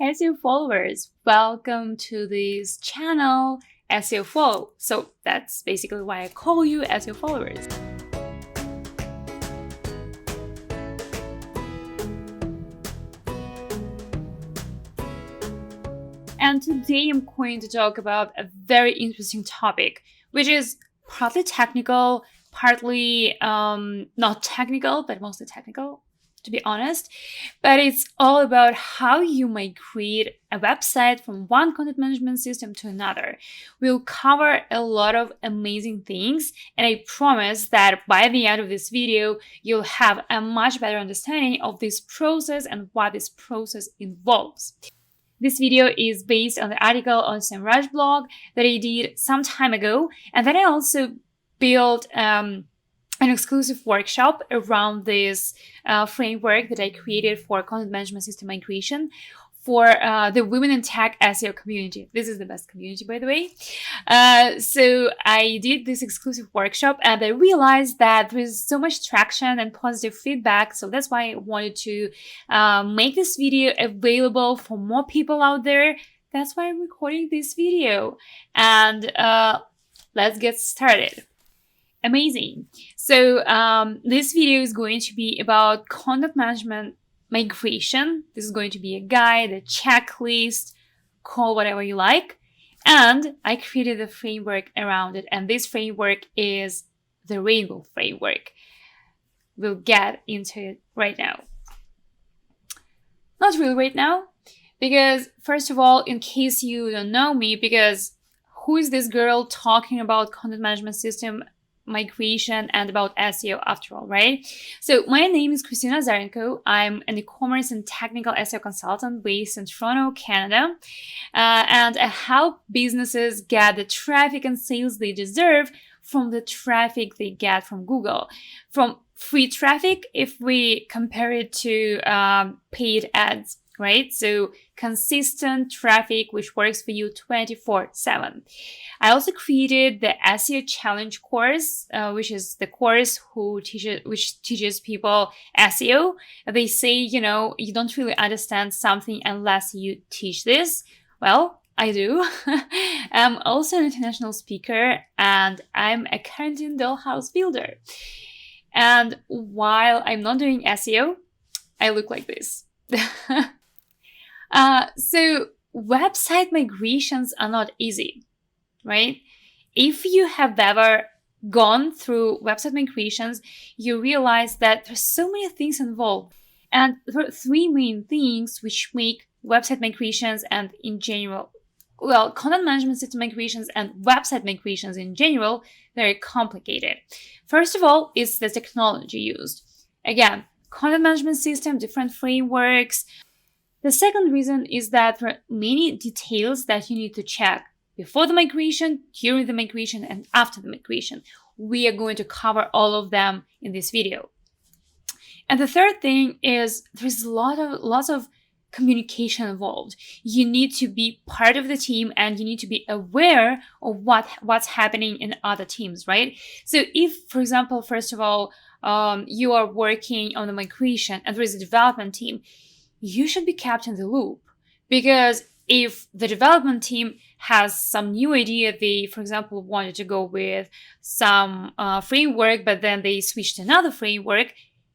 SEO followers, welcome to this channel, SEO Follow. So that's basically why I call you SEO followers. And today I'm going to talk about a very interesting topic, which is partly technical, partly not technical, but mostly technical, to be honest. But it's all about how you migrate a website from one content management system to another. We'll cover a lot of amazing things, and I promise that by the end of this video, you'll have a much better understanding of this process and what this process involves. This video is based on the article on SEMrush blog that I did some time ago, and then I also built an exclusive workshop around this framework that I created for content management system migration for the Women in Tech SEO community. This is the best community, by the way. So I did this exclusive workshop and I realized that there is so much traction and positive feedback. So that's why I wanted to make this video available for more people out there. That's why I'm recording this video. And let's get started. Amazing. So this video is going to be about content management migration. This is going to be a guide, a checklist, call whatever you like. And I created a framework around it. And this framework is the Rainbow framework. We'll get into it right now. Not really right now, because first of all, in case you don't know me, because who is this girl talking about content management system migration and about SEO after all, right? So my name is Christina Zarenko. I'm an e-commerce and technical SEO consultant based in Toronto, Canada. And I help businesses get the traffic and sales they deserve from the traffic they get from Google. From free traffic, if we compare it to paid ads, right? So consistent traffic, which works for you 24/7. I also created the SEO Challenge course, which is the course which teaches people SEO. They say, you don't really understand something unless you teach this. Well, I do. I'm also an international speaker and I'm a quarantine dollhouse builder. And while I'm not doing SEO, I look like this. So website migrations are not easy, right? If you have ever gone through website migrations, you realize that there's so many things involved. And there are three main things which make website migrations and in general, content management system migrations and website migrations in general, very complicated. First of all, is the technology used. Again, content management system, different frameworks. The second reason is that there are many details that you need to check before the migration, during the migration, and after the migration. We are going to cover all of them in this video. And the third thing is there's lots of communication involved. You need to be part of the team and you need to be aware of what's happening in other teams, right? So if, for example, first of all, you are working on the migration and there is a development team, you should be kept in the loop, because if the development team has some new idea, they, for example, wanted to go with some framework, but then they switched to another framework,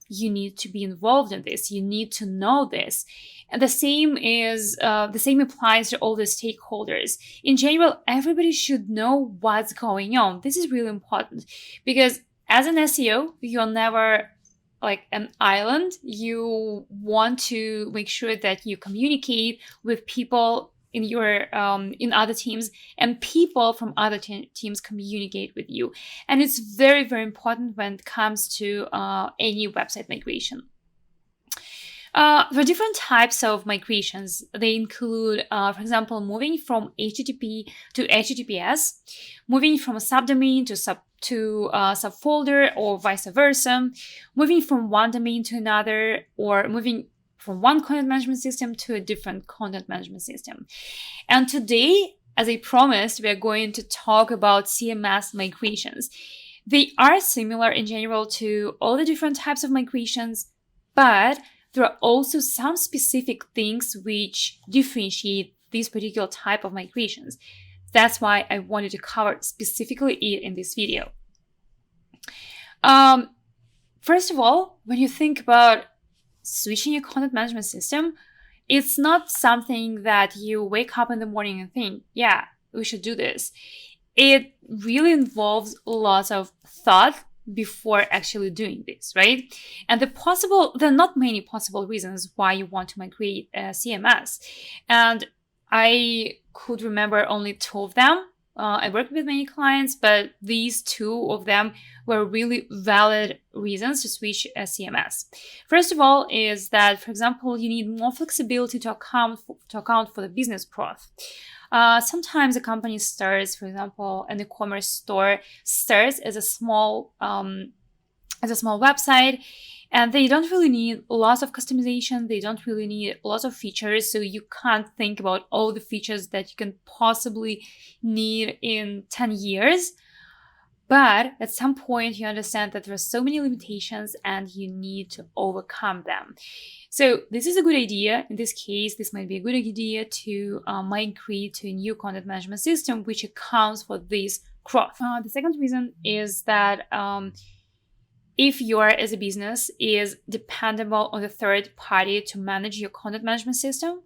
you need to be involved in this. You need to know this. And the same applies to all the stakeholders. In general, everybody should know what's going on. This is really important because as an SEO, you're never like an island. You want to make sure that you communicate with people in your in other teams, and people from other teams communicate with you. And it's very, very important when it comes to any website migration. There are different types of migrations. They include, for example, moving from HTTP to HTTPS, moving from a subdomain to a subfolder or vice versa, moving from one domain to another, or moving from one content management system to a different content management system. And today, as I promised, we are going to talk about CMS migrations. They are similar in general to all the different types of migrations, but there are also some specific things which differentiate this particular type of migrations. That's why I wanted to cover specifically it in this video. First of all, when you think about switching your content management system, it's not something that you wake up in the morning and think, yeah, we should do this. It really involves lots of thought before actually doing this, right? And there are not many possible reasons why you want to migrate a CMS. And I could remember only 2 of them. I worked with many clients, but these 2 of them were really valid reasons to switch a CMS. First of all is that, for example, you need more flexibility to account for the business growth. Sometimes a company starts, for example, an e-commerce store starts as a small website, and they don't really need lots of customization. They don't really need lots of features. So you can't think about all the features that you can possibly need in 10 years. But at some point, you understand that there are so many limitations and you need to overcome them. So this is a good idea. In this case, this might be a good idea to migrate to a new content management system, which accounts for this growth. The second reason is that if you are, as a business, is dependable on a third party to manage your content management system,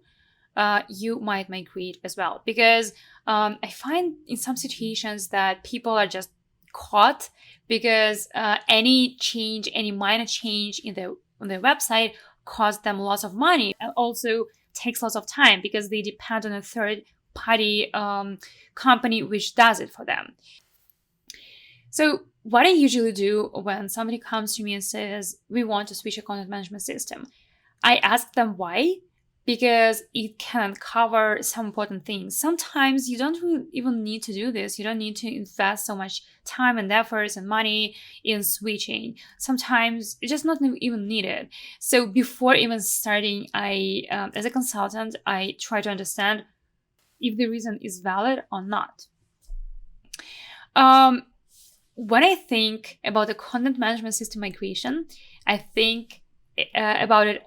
you might migrate as well. Because I find in some situations that people are just caught because any minor change on their website costs them lots of money and also takes lots of time because they depend on a third party company which does it for them. So what I usually do when somebody comes to me and says, we want to switch a content management system, I ask them why, because it can cover some important things. Sometimes you don't really even need to do this. You don't need to invest so much time and efforts and money in switching. Sometimes it's just not even needed. So before even starting, as a consultant, I try to understand if the reason is valid or not. When I think about the content management system migration, I think about it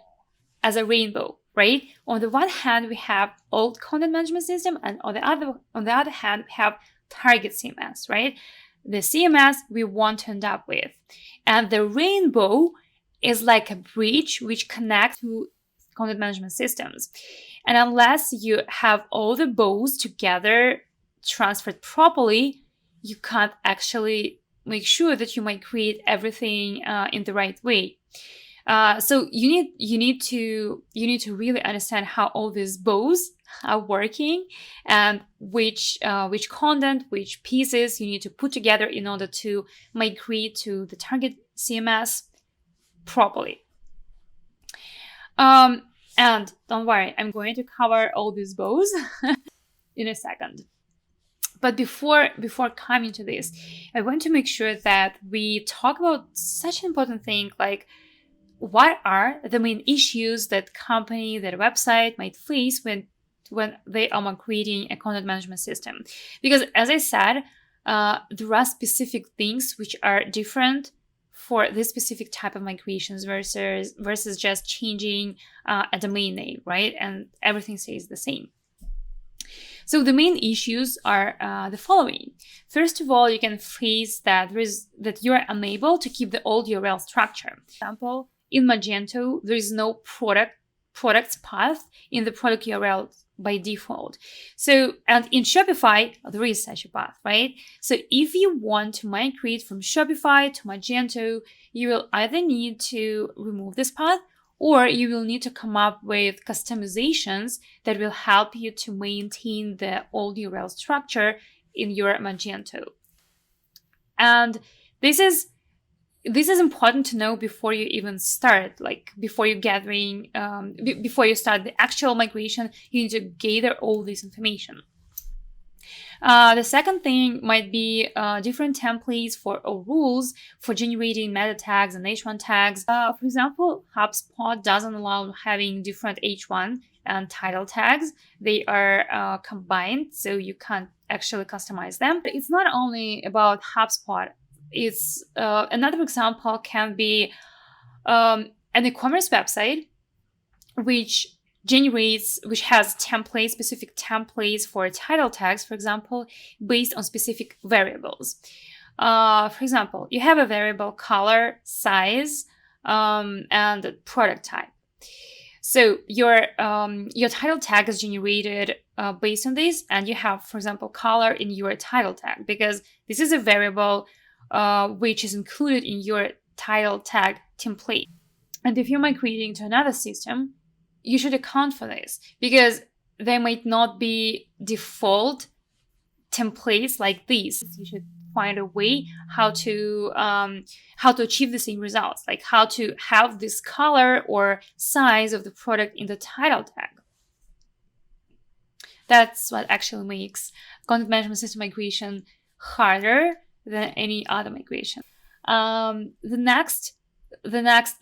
as a rainbow, right? On the one hand, we have old content management system, and on the other hand, we have target CMS, right? The CMS we want to end up with. And the rainbow is like a bridge which connects to content management systems. And unless you have all the bows together transferred properly, you can't actually make sure that you migrate everything in the right way. So you need to really understand how all these bows are working and which content, which pieces you need to put together in order to migrate to the target CMS properly. And don't worry, I'm going to cover all these bows in a second. But before coming to this, I want to make sure that we talk about such an important thing like what are the main issues that company, that website might face when they are migrating a content management system. Because as I said, there are specific things which are different for this specific type of migrations versus just changing a domain name, right? And everything stays the same. So the main issues are the following. First of all, you can face that you are unable to keep the old URL structure. For example, in Magento, there is no products path in the product URL by default. So, and in Shopify, there is such a path, right? So if you want to migrate from Shopify to Magento, you will either need to remove this path or you will need to come up with customizations that will help you to maintain the old URL structure in your Magento. And this is important to know before you even start, like before you start the actual migration, you need to gather all this information. The second thing might be different templates or rules for generating meta tags and H1 tags. For example, HubSpot doesn't allow having different H1 and title tags. They are combined, so you can't actually customize them. But it's not only about HubSpot. It's another example can be an e-commerce website which has specific templates for title tags, for example, based on specific variables. For example, you have a variable color, size, and product type. So your title tag is generated based on this, and you have, for example, color in your title tag, because this is a variable which is included in your title tag template. And if you're migrating to another system, you should account for this, because there might not be default templates like these. You should find a way how to achieve the same results, like how to have this color or size of the product in the title tag. That's what actually makes content management system migration harder than any other migration. The next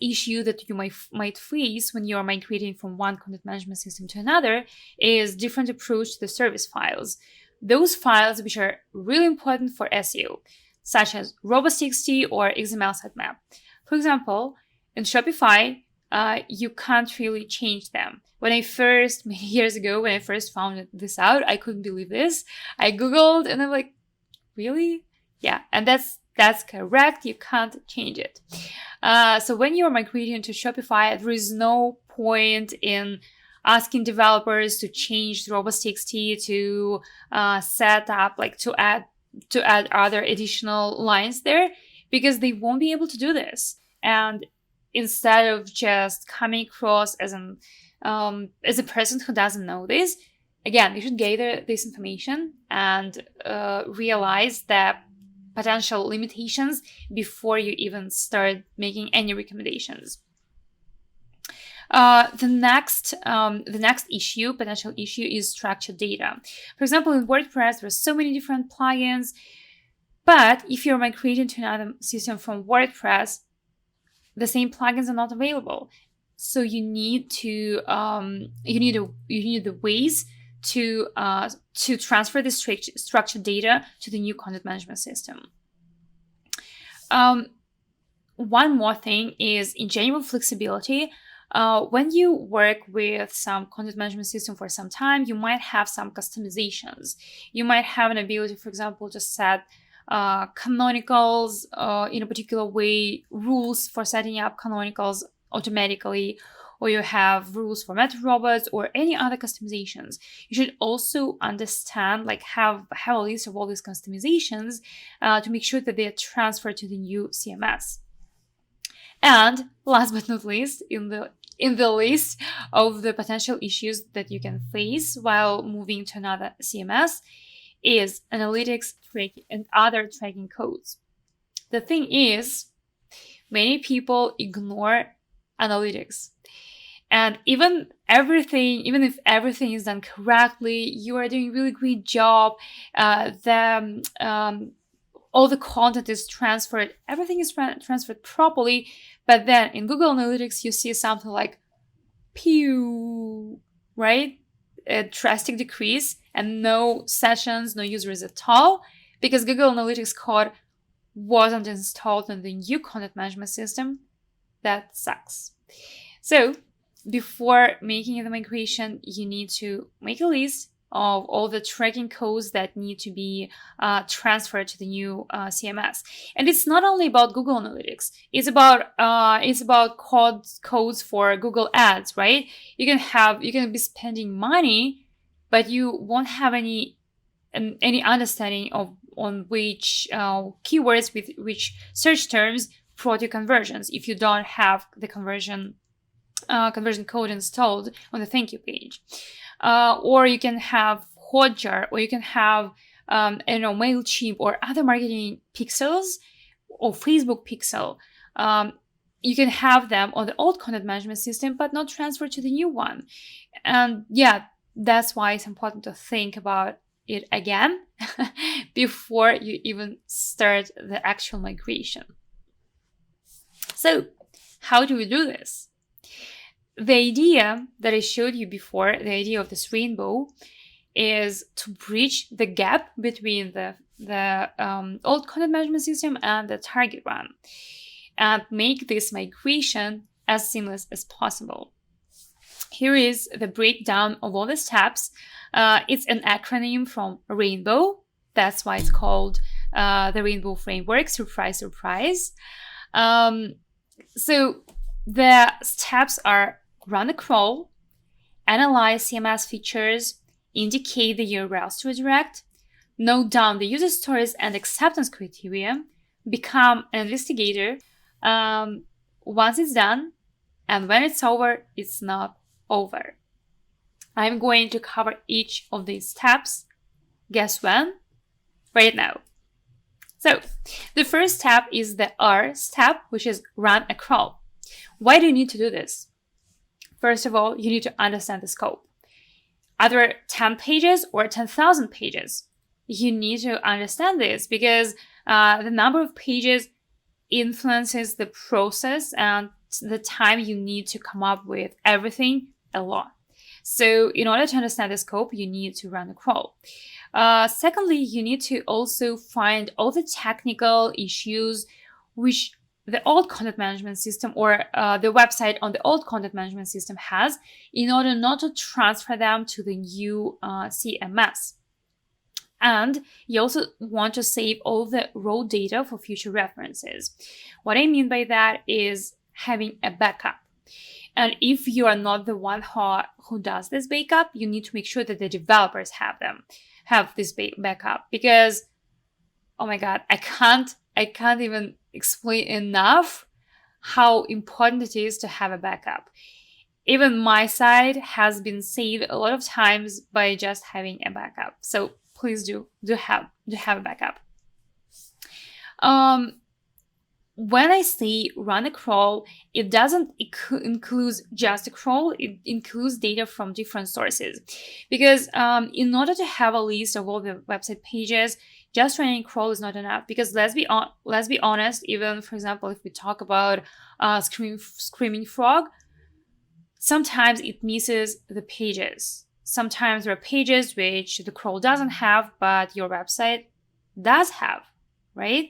issue that you might face when you're migrating from one content management system to another is different approach to the service files. Those files which are really important for SEO, such as robots.txt or XML sitemap. For example, in Shopify, you can't really change them. Many years ago, when I first found this out, I couldn't believe this. I Googled and I'm like, really? Yeah, and that's correct. You can't change it. So when you're migrating to Shopify, there is no point in asking developers to change robots.txt, to set up, like to add other additional lines there, because they won't be able to do this. And instead of just coming across as a person who doesn't know this, again, you should gather this information and realize the potential limitations before you even start making any recommendations. The next potential issue is structured data. For example, in WordPress, there are so many different plugins, but if you're migrating to another system from WordPress, the same plugins are not available. So you need the ways to transfer the structured data to the new content management system. One more thing is, in general, flexibility. When you work with some content management system for some time, you might have some customizations. You might have an ability, for example, to set canonicals in a particular way, rules for setting up canonicals automatically, or you have rules for meta robots or any other customizations. You should also understand, like have a list of all these customizations to make sure that they are transferred to the new CMS. And last but not least, in the list of the potential issues that you can face while moving to another CMS is analytics, tracking, and other tracking codes. The thing is, many people ignore analytics. And even if everything is done correctly, you are doing a really great job, all the content is transferred, everything is transferred properly, but then in Google Analytics, you see something like pew, right? A drastic decrease and no sessions, no users at all, because Google Analytics code wasn't installed on the new content management system. That sucks. So before making the migration, you need to make a list of all the tracking codes that need to be transferred to the new CMS. And it's not only about Google Analytics. It's about codes for Google Ads, right? You can be spending money, but you won't have any understanding on which keywords with which search terms brought you conversions if you don't have the conversion code installed on the thank you page. Or you can have Hotjar, or you can have MailChimp or other marketing pixels or Facebook pixel. You can have them on the old content management system, but not transferred to the new one. And yeah, that's why it's important to think about it again before you even start the actual migration. So how do we do this? The idea that I showed you before, the idea of this rainbow, is to bridge the gap between the old content management system and the target one, and make this migration as seamless as possible. Here is the breakdown of all the steps. It's an acronym from Rainbow. That's why it's called the Rainbow Framework. Surprise, surprise. So the steps are: run a crawl, analyze CMS features, indicate the URLs to redirect, note down the user stories and acceptance criteria, become an investigator. Once it's done, and when it's over, it's not over. I'm going to cover each of these steps. Guess when? Right now. So the first step is the R step, which is run a crawl. Why do you need to do this? First of all, you need to understand the scope. Are there 10 pages or 10,000 pages? You need to understand this because the number of pages influences the process and the time you need to come up with everything a lot. So in order to understand the scope, you need to run a crawl. Secondly, you need to also find all the technical issues which the old content management system or the website on the old content management system has, in order not to transfer them to the new CMS. And you also want to save all the raw data for future references. What I mean by that is having a backup. And if you are not the one who does this backup, you need to make sure that the developers have this backup. Because, oh my God, I can't even explain enough how important it is to have a backup. Even my site has been saved a lot of times by just having a backup. So please do have a backup. When I say run a crawl, it doesn't include just a crawl, it includes data from different sources. Because in order to have a list of all the website pages, just running a crawl is not enough. Because let's be honest, even for example, if we talk about Screaming Frog, sometimes it misses the pages. Sometimes there are pages which the crawl doesn't have, but your website does have, right?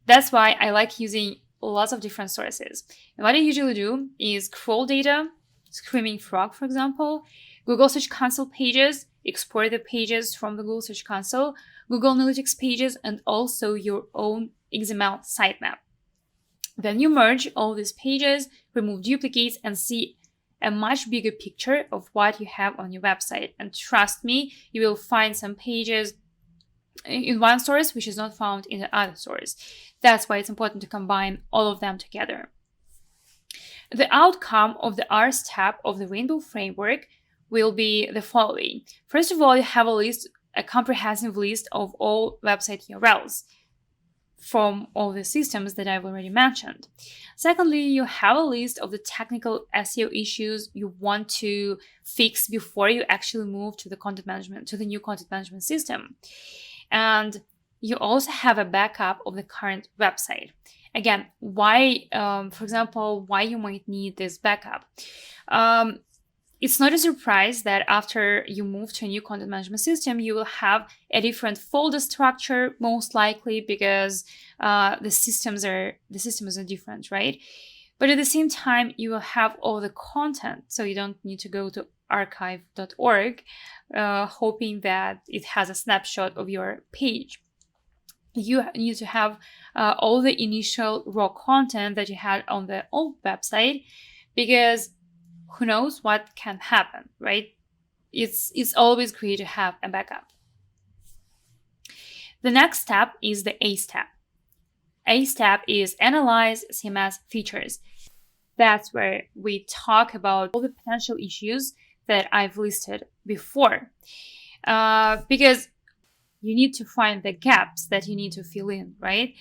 That's why I like using lots of different sources. And what I usually do is crawl data, Screaming Frog, for example, Google Search Console pages, export the pages from the Google Search Console, Google Analytics pages, and also your own XML sitemap. Then you merge all these pages, remove duplicates, and see a much bigger picture of what you have on your website. And trust me, you will find some pages in one source which is not found in the other source. That's why it's important to combine all of them together. The outcome of the R step of the Rainbow Framework will be the following. First of all, you have a comprehensive list of all website URLs from all the systems that I've already mentioned. Secondly, you have a list of the technical SEO issues you want to fix before you actually move to the new content management system. And you also have a backup of the current website. Again, why, for example, why you might need this backup? It's not a surprise that after you move to a new content management system, you will have a different folder structure, most likely because the systems are different, right? But at the same time, you will have all the content, so you don't need to go to archive.org, hoping that it has a snapshot of your page. You need to have all the initial raw content that you had on the old website, because who knows what can happen, right? It's always great to have a backup. The next step is the A step. A step is analyze CMS features. That's where we talk about all the potential issues that I've listed before. Because you need to find the gaps that you need to fill in, right?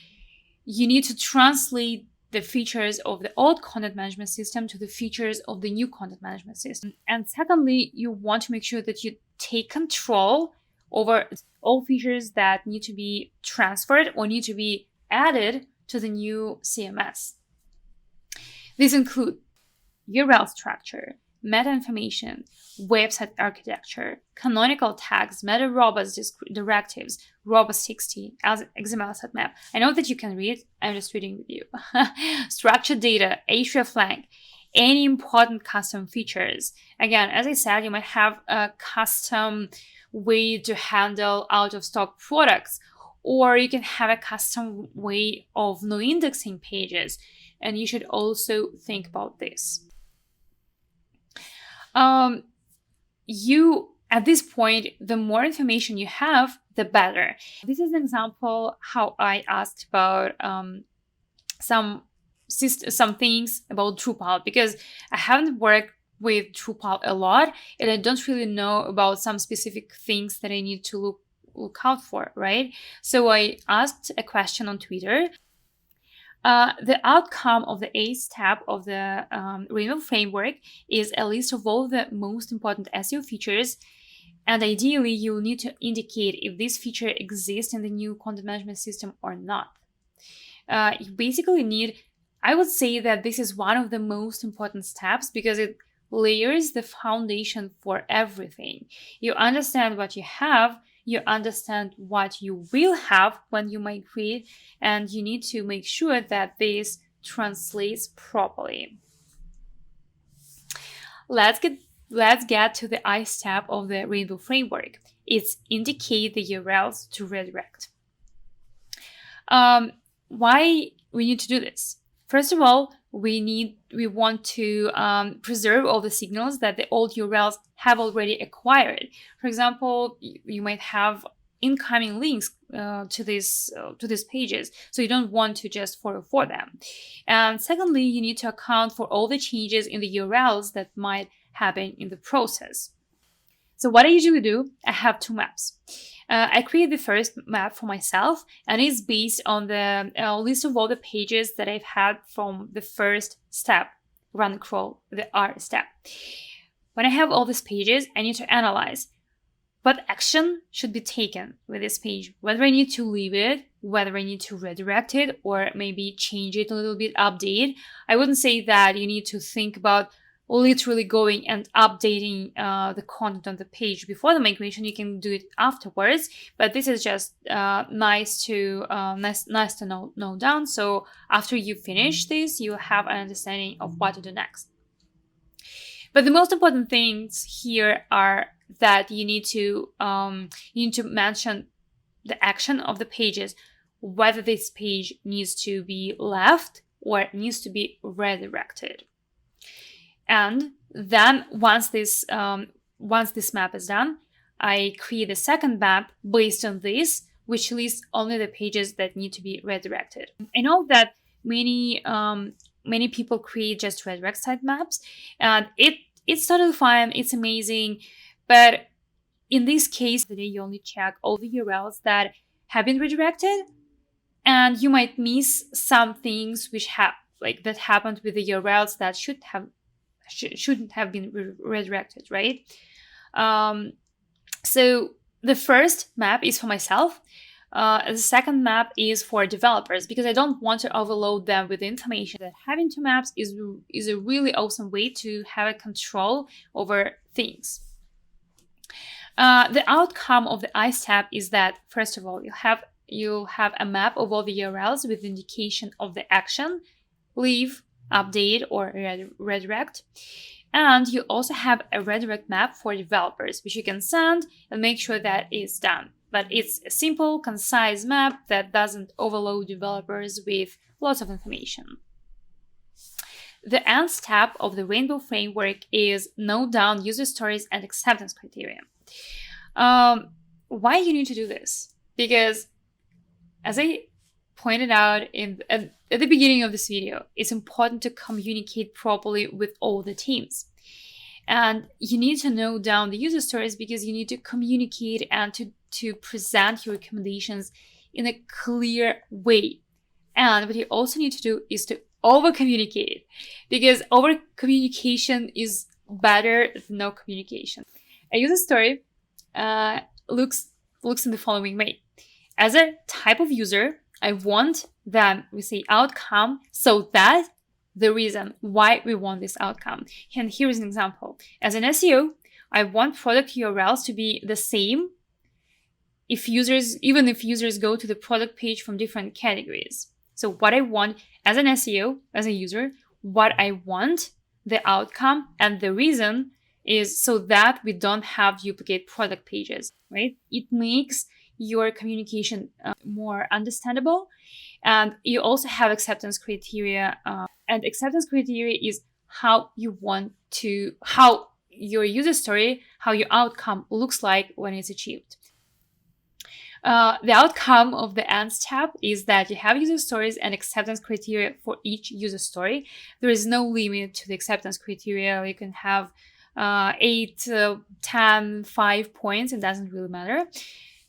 You need to translate the features of the old content management system to the features of the new content management system. And secondly, you want to make sure that you take control over all features that need to be transferred or need to be added to the new CMS. These include URL structure, meta information, website architecture, canonical tags, meta robust directives, robust TXT, XML sitemap. I know that you can read, I'm just reading with you. Structured data, hreflang, any important custom features. Again, as I said, you might have a custom way to handle out of stock products, or you can have a custom way of no indexing pages. And you should also think about this. At this point, the more information you have, the better. This is an example how I asked about some things about Drupal, because I haven't worked with Drupal a lot and I don't really know about some specific things that I need to look out for, right? So I asked a question on Twitter. The outcome of the 8th step of the Rainbow framework is a list of all the most important SEO features, and ideally you'll need to indicate if this feature exists in the new content management system or not. You basically need, I would say that this is one of the most important steps because it layers the foundation for everything. You understand what you have, you understand what you will have when you migrate, and you need to make sure that this translates properly. Let's get to the I step of the Rainbow framework. It's indicate the URLs to redirect. Why we need to do this? First of all, we want to preserve all the signals that the old URLs have already acquired. For example, you might have incoming links to these pages, so you don't want to just for them. And secondly, you need to account for all the changes in the URLs that might happen in the process. So what I usually do, I have two maps. I create the first map for myself, and it's based on the list of all the pages that I've had from the first step, run crawl, the R step. When I have all these pages, I need to analyze what action should be taken with this page, whether I need to leave it, whether I need to redirect it, or maybe change it a little bit, update. I wouldn't say that you need to think about literally going and updating the content on the page before the migration. You can do it afterwards, but this is just nice to note down. So after you finish this, you have an understanding of what to do next. But the most important things here are that you need to mention the action of the pages, whether this page needs to be left or needs to be redirected. And then once this map is done, I create a second map based on this, which lists only the pages that need to be redirected. I know that many people create just redirect site maps, and it's totally fine, it's amazing, but in this case, today you only check all the URLs that have been redirected, and you might miss some things which that happened with the URLs that shouldn't have been redirected, right? So the first map is for myself. The second map is for developers, because I don't want to overload them with information. That having two maps is a really awesome way to have a control over things. The outcome of the I step is that, first of all, you'll have a map of all the URLs with indication of the action, leave, update, or redirect. And you also have a redirect map for developers, which you can send and make sure that it's done. But it's a simple, concise map that doesn't overload developers with lots of information. The end step of the Rainbow framework is note down user stories and acceptance criteria. Why you need to do this? Because, as I pointed out at the beginning of this video, it's important to communicate properly with all the teams. And you need to note down the user stories because you need to communicate and to present your recommendations in a clear way. And what you also need to do is to over-communicate, because over-communication is better than no communication. A user story looks in the following way. As a type of user, I want them with the outcome, so that the reason why we want this outcome. And here is an example. As an SEO, I want product URLs to be the same even if users go to the product page from different categories. So what I want as an SEO, as a user, what I want the outcome, and the reason is so that we don't have duplicate product pages, right? It makes your communication more understandable. And you also have acceptance criteria. And acceptance criteria is how your user story, how your outcome looks like when it's achieved. The outcome of the end step is that you have user stories and acceptance criteria for each user story. There is no limit to the acceptance criteria. You can have 8, 10, 5 points. It doesn't really matter.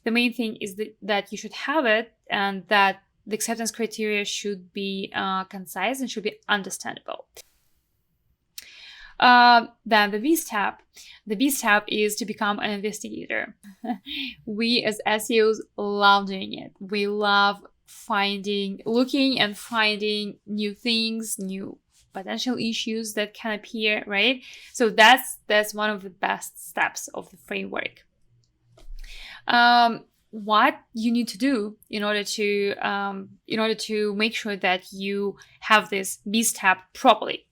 The main thing is that you should have it, and that the acceptance criteria should be concise and should be understandable. Then the B step. The B step is to become an investigator. We as SEOs love doing it. We love looking and finding new things, new potential issues that can appear, right? So that's one of the best steps of the framework. What you need to do in order to make sure that you have this B step properly.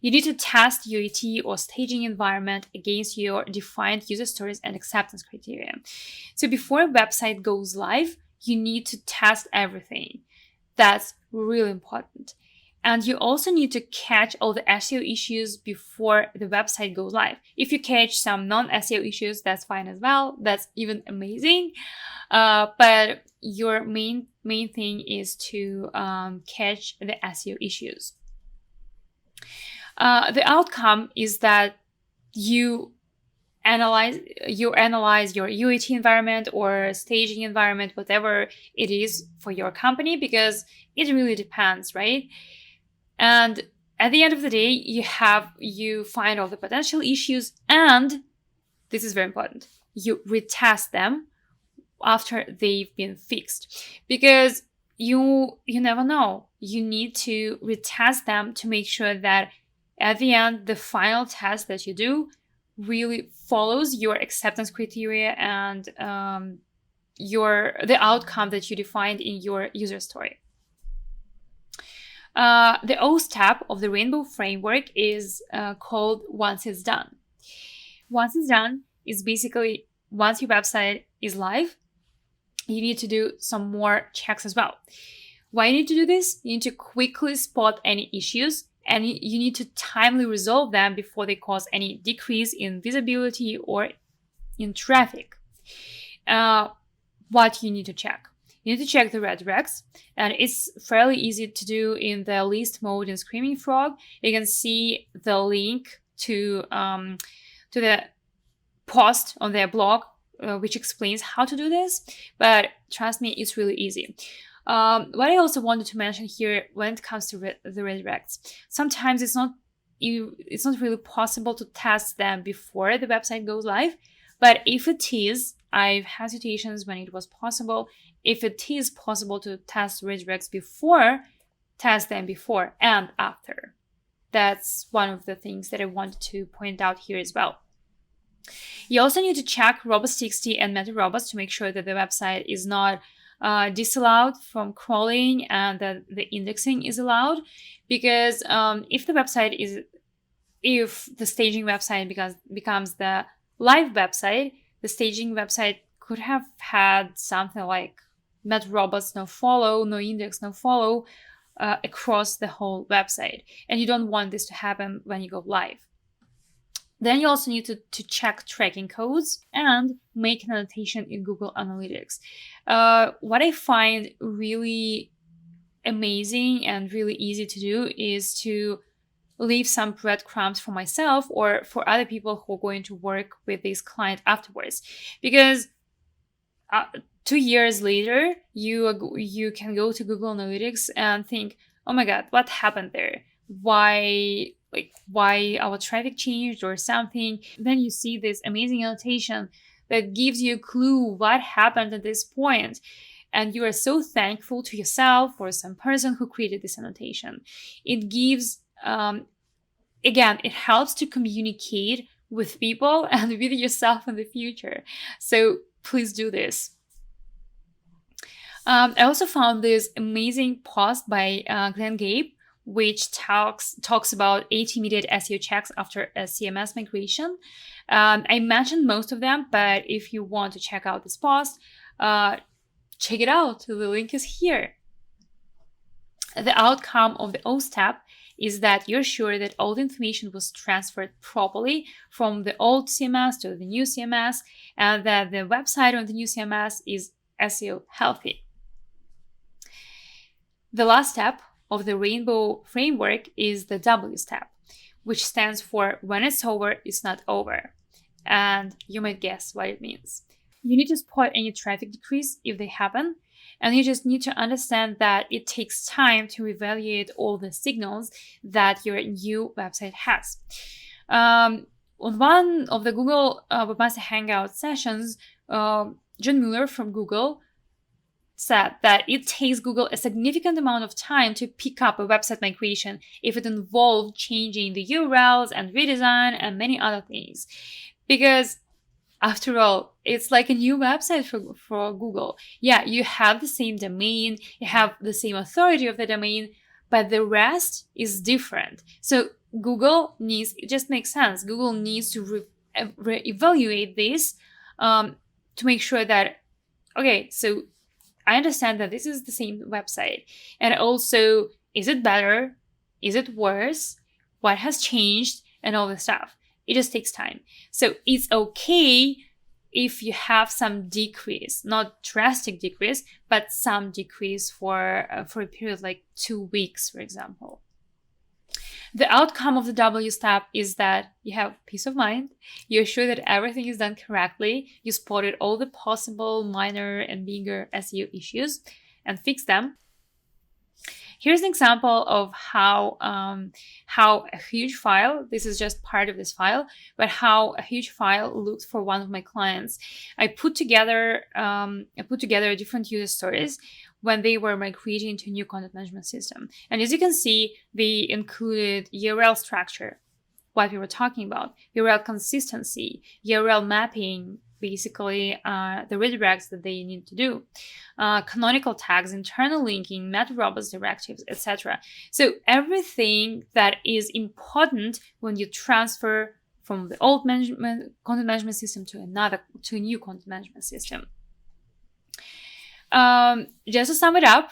You need to test UAT or staging environment against your defined user stories and acceptance criteria. So before a website goes live, you need to test everything. That's really important. And you also need to catch all the SEO issues before the website goes live. If you catch some non-SEO issues, that's fine as well. That's even amazing. But your main thing is to catch the SEO issues. The outcome is that you analyze your UAT environment or staging environment, whatever it is for your company, because it really depends, right? And at the end of the day, you find all the potential issues, and this is very important, you retest them after they've been fixed, because you never know. You need to retest them to make sure that at the end, the final test that you do really follows your acceptance criteria and the outcome that you defined in your user story. The O step of the Rainbow framework is called once it's done. Once it's done is basically once your website is live, you need to do some more checks as well. Why you need to do this? You need to quickly spot any issues, and you need to timely resolve them before they cause any decrease in visibility or in traffic. What you need to check? You need to check the redirects, and it's fairly easy to do in the list mode in Screaming Frog. You can see the link to the post on their blog, which explains how to do this. But trust me, it's really easy. What I also wanted to mention here when it comes to the redirects, sometimes it's not really possible to test them before the website goes live. But if it is, I've had situations when it was possible. If it is possible to test redirects before, test them before and after. That's one of the things that I wanted to point out here as well. You also need to check robust.txt and meta-robust to make sure that the website is not disallowed from crawling and that the indexing is allowed, because if the staging website becomes the live website, the staging website could have had something like meta-robust no follow, no index, no follow across the whole website, and you don't want this to happen when you go live. Then you also need to check tracking codes and make an annotation in Google Analytics. What I find really amazing and really easy to do is to leave some breadcrumbs for myself or for other people who are going to work with this client afterwards. Because 2 years later, you can go to Google Analytics and think, oh my God, what happened there? Why our traffic changed or something. Then you see this amazing annotation that gives you a clue what happened at this point. And you are so thankful to yourself or some person who created this annotation. It gives, again, it helps to communicate with people and with yourself in the future. So please do this. I also found this amazing post by Glenn Gabe, which talks about 8 immediate SEO checks after a CMS migration. I mentioned most of them, but if you want to check out this post, check it out. The link is here. The outcome of the O step is that you're sure that all the information was transferred properly from the old CMS to the new CMS, and that the website on the new CMS is SEO healthy. The last step of the rainbow framework is the W step, which stands for when it's over, it's not over. And you might guess what it means. You need to spot any traffic decrease if they happen, and you just need to understand that it takes time to evaluate all the signals that your new website has. On one of the Google Webmaster Hangout sessions, John Mueller from Google said that it takes Google a significant amount of time to pick up a website migration if it involved changing the URLs and redesign and many other things. Because after all, it's like a new website for Google. Yeah, you have the same domain, you have the same authority of the domain, but the rest is different. So Google needs, it just makes sense. Google needs to evaluate this to make sure that, okay, so I understand that this is the same website. And also, is it better? Is it worse? What has changed? And all this stuff. It just takes time. So it's okay if you have some decrease, not drastic decrease, but some decrease for a period like 2 weeks, for example. The outcome of the W step is that you have peace of mind, you're sure that everything is done correctly, you spotted all the possible minor and bigger SEO issues and fix them. Here's an example of how a huge file, this is just part of this file, but how a huge file looked for one of my clients. I put together different user stories when they were migrating to a new content management system. And as you can see, they included URL structure, what we were talking about, URL consistency, URL mapping, basically the redirects that they need to do, canonical tags, internal linking, meta-robots directives, etc. So everything that is important when you transfer from the old content management system to a new content management system. Just to sum it up,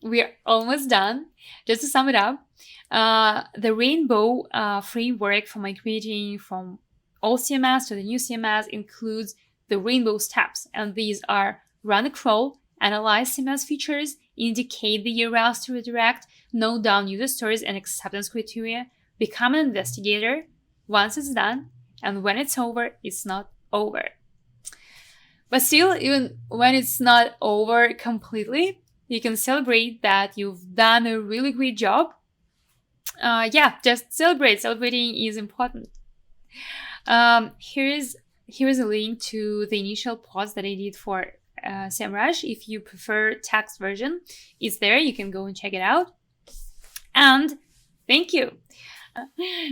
we are almost done. Just to sum it up, the rainbow framework for migrating from old CMS to the new CMS includes the rainbow steps, and these are run a crawl, analyze CMS features, indicate the URLs to redirect, note down user stories and acceptance criteria, become an investigator. Once it's done, and when it's over, it's not over. But still, even when it's not over completely, you can celebrate that you've done a really great job. Just celebrate. Celebrating is important. Here's a link to the initial post that I did for SEMrush. If you prefer text version, it's there. You can go and check it out. And thank you.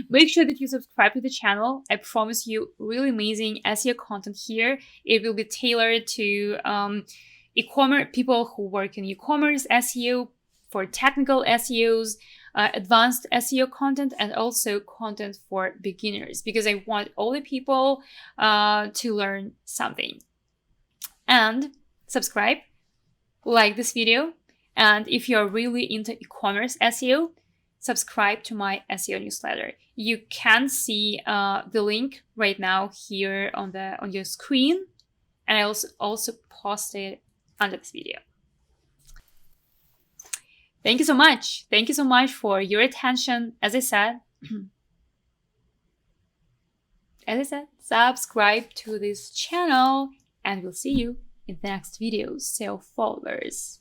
Make sure that you subscribe to the channel. I promise you really amazing SEO content here. It will be tailored to e-commerce people who work in e-commerce SEO, for technical SEOs, advanced SEO content, and also content for beginners, because I want all the people to learn something. And subscribe, like this video, and if you're really into e-commerce SEO, subscribe to my SEO newsletter. You can see the link right now here on your screen, and I also posted under this video. Thank you so much. Thank you so much for your attention. As I said, subscribe to this channel, and we'll see you in the next video. SEO Followers.